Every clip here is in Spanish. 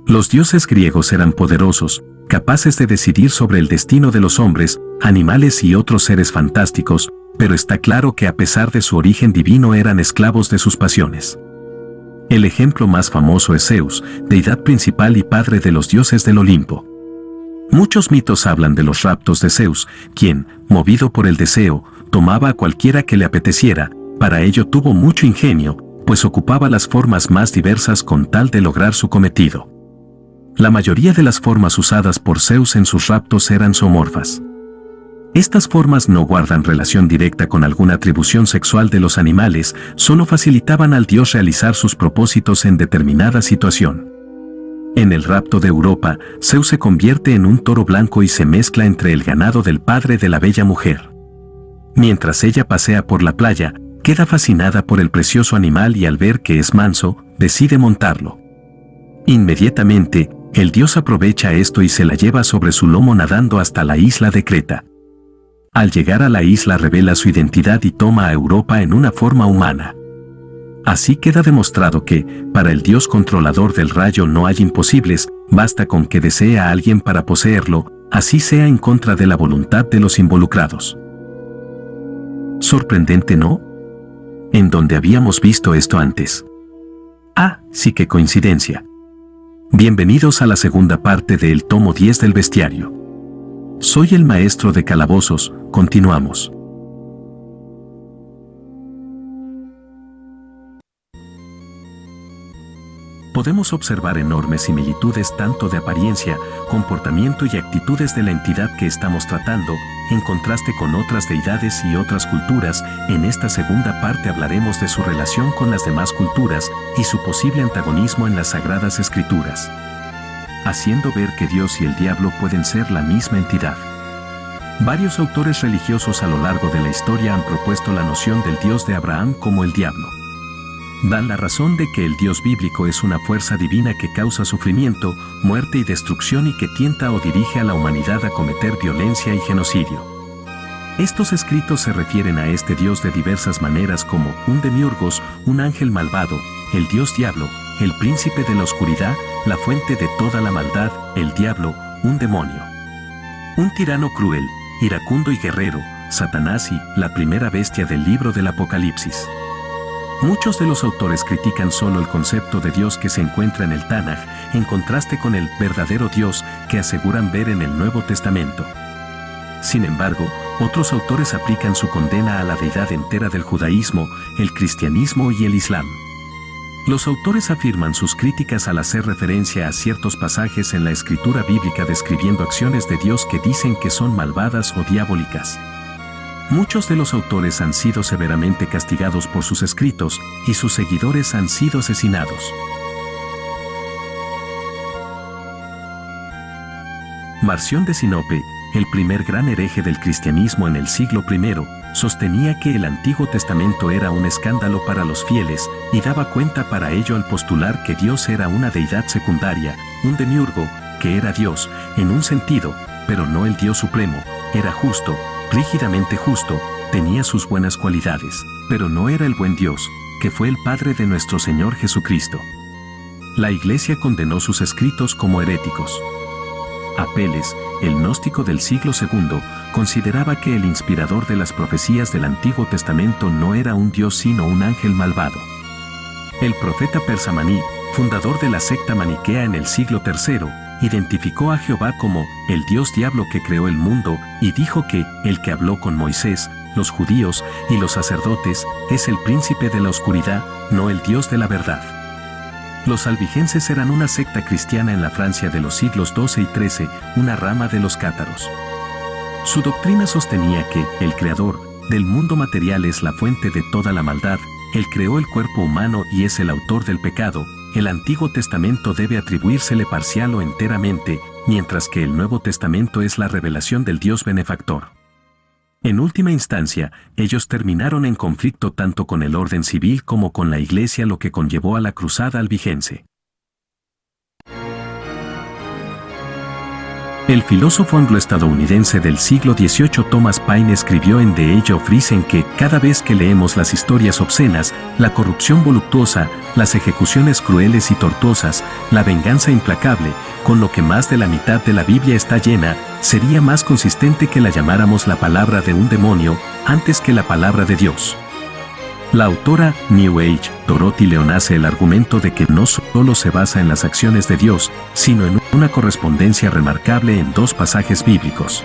Los dioses griegos eran poderosos, capaces de decidir sobre el destino de los hombres, animales y otros seres fantásticos, pero está claro que a pesar de su origen divino eran esclavos de sus pasiones. El ejemplo más famoso es Zeus, deidad principal y padre de los dioses del Olimpo. Muchos mitos hablan de los raptos de Zeus, quien, movido por el deseo, tomaba a cualquiera que le apeteciera. Para ello tuvo mucho ingenio, pues ocupaba las formas más diversas con tal de lograr su cometido. La mayoría de las formas usadas por Zeus en sus raptos eran zoomorfas. Estas formas no guardan relación directa con alguna atribución sexual de los animales, solo facilitaban al dios realizar sus propósitos en determinada situación. En el rapto de Europa, Zeus se convierte en un toro blanco y se mezcla entre el ganado del padre de la bella mujer. Mientras ella pasea por la playa, queda fascinada por el precioso animal y al ver que es manso, decide montarlo. Inmediatamente, el dios aprovecha esto y se la lleva sobre su lomo nadando hasta la isla de Creta. Al llegar a la isla revela su identidad y toma a Europa en una forma humana. Así queda demostrado que, para el dios controlador del rayo no hay imposibles, basta con que desee a alguien para poseerlo, así sea en contra de la voluntad de los involucrados. Sorprendente, ¿no? ¿En dónde habíamos visto esto antes? Ah, sí, qué coincidencia. Bienvenidos a la segunda parte del tomo 10 del bestiario. Soy el maestro de calabozos, continuamos. Podemos observar enormes similitudes tanto de apariencia, comportamiento y actitudes de la entidad que estamos tratando, en contraste con otras deidades y otras culturas. En esta segunda parte hablaremos de su relación con las demás culturas y su posible antagonismo en las Sagradas Escrituras, haciendo ver que Dios y el diablo pueden ser la misma entidad. Varios autores religiosos a lo largo de la historia han propuesto la noción del Dios de Abraham como el diablo. Dan la razón de que el Dios bíblico es una fuerza divina que causa sufrimiento, muerte y destrucción y que tienta o dirige a la humanidad a cometer violencia y genocidio. Estos escritos se refieren a este Dios de diversas maneras como un demiurgos, un ángel malvado, el Dios diablo, el príncipe de la oscuridad, la fuente de toda la maldad, el diablo, un demonio. Un tirano cruel, iracundo y guerrero, Satanás y la primera bestia del libro del Apocalipsis. Muchos de los autores critican solo el concepto de Dios que se encuentra en el Tanaj, en contraste con el verdadero Dios que aseguran ver en el Nuevo Testamento. Sin embargo, otros autores aplican su condena a la deidad entera del judaísmo, el cristianismo y el islam. Los autores afirman sus críticas al hacer referencia a ciertos pasajes en la escritura bíblica describiendo acciones de Dios que dicen que son malvadas o diabólicas. Muchos de los autores han sido severamente castigados por sus escritos, y sus seguidores han sido asesinados. Marción de Sinope, el primer gran hereje del cristianismo en el siglo I, sostenía que el Antiguo Testamento era un escándalo para los fieles, y daba cuenta para ello al postular que Dios era una deidad secundaria, un demiurgo, que era Dios, en un sentido, pero no el Dios supremo, era justo, rígidamente justo, tenía sus buenas cualidades, pero no era el buen Dios, que fue el Padre de nuestro Señor Jesucristo. La Iglesia condenó sus escritos como heréticos. Apeles, el gnóstico del siglo II, consideraba que el inspirador de las profecías del Antiguo Testamento no era un Dios sino un ángel malvado. El profeta persa Maní, fundador de la secta maniquea en el siglo III, identificó a Jehová como el Dios diablo que creó el mundo y dijo que el que habló con Moisés, los judíos y los sacerdotes es el príncipe de la oscuridad, no el Dios de la verdad. Los albigenses eran una secta cristiana en la Francia de los siglos XII y XIII, una rama de los cátaros. Su doctrina sostenía que el creador del mundo material es la fuente de toda la maldad, él creó el cuerpo humano y es el autor del pecado. El Antiguo Testamento debe atribuírsele parcial o enteramente, mientras que el Nuevo Testamento es la revelación del Dios benefactor. En última instancia, ellos terminaron en conflicto tanto con el orden civil como con la Iglesia, lo que conllevó a la Cruzada albigense. El filósofo anglo-estadounidense del siglo XVIII Thomas Paine escribió en The Age of Reason que cada vez que leemos las historias obscenas, la corrupción voluptuosa, las ejecuciones crueles y tortuosas, la venganza implacable, con lo que más de la mitad de la Biblia está llena, sería más consistente que la llamáramos la palabra de un demonio antes que la palabra de Dios. La autora New Age, Dorothy Leon, hace el argumento de que no solo se basa en las acciones de Dios, sino en una correspondencia remarcable en dos pasajes bíblicos.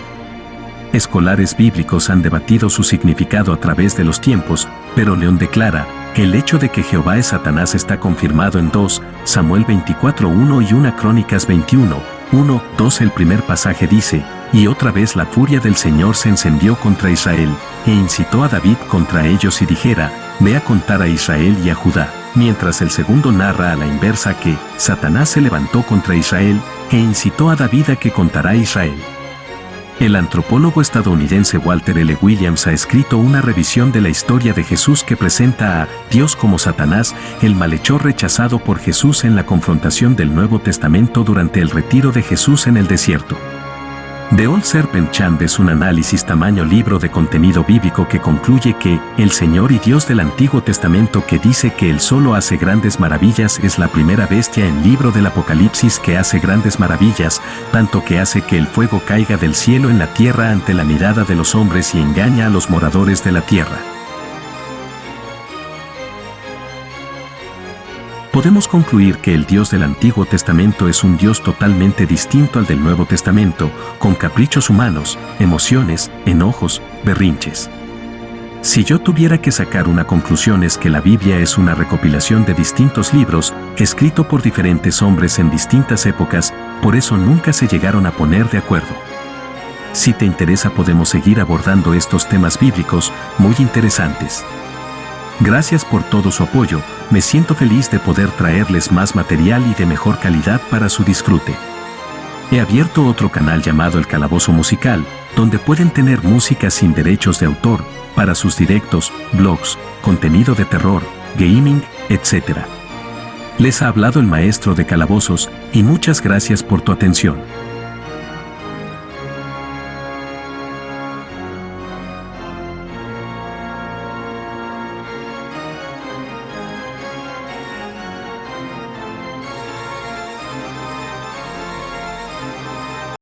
Escolares bíblicos han debatido su significado a través de los tiempos, pero Leon declara, el hecho de que Jehová es Satanás está confirmado en 2 Samuel 24:1 y 1 Crónicas 21:1-2. El primer pasaje dice, y otra vez la furia del Señor se encendió contra Israel, e incitó a David contra ellos y dijera, ve a contar a Israel y a Judá, mientras el segundo narra a la inversa que Satanás se levantó contra Israel, e incitó a David a que contara a Israel. El antropólogo estadounidense Walter L. Williams ha escrito una revisión de la historia de Jesús que presenta a Dios como Satanás, el malhechor rechazado por Jesús en la confrontación del Nuevo Testamento durante el retiro de Jesús en el desierto. The Old Serpent Chant es un análisis tamaño libro de contenido bíblico que concluye que el Señor y Dios del Antiguo Testamento que dice que Él solo hace grandes maravillas es la primera bestia en libro del Apocalipsis que hace grandes maravillas, tanto que hace que el fuego caiga del cielo en la tierra ante la mirada de los hombres y engaña a los moradores de la tierra. Podemos concluir que el Dios del Antiguo Testamento es un Dios totalmente distinto al del Nuevo Testamento, con caprichos humanos, emociones, enojos, berrinches. Si yo tuviera que sacar una conclusión es que la Biblia es una recopilación de distintos libros, escrito por diferentes hombres en distintas épocas, por eso nunca se llegaron a poner de acuerdo. Si te interesa podemos seguir abordando estos temas bíblicos, muy interesantes. Gracias por todo su apoyo, me siento feliz de poder traerles más material y de mejor calidad para su disfrute. He abierto otro canal llamado El Calabozo Musical, donde pueden tener música sin derechos de autor, para sus directos, blogs, contenido de terror, gaming, etc. Les ha hablado el maestro de calabozos, y muchas gracias por tu atención.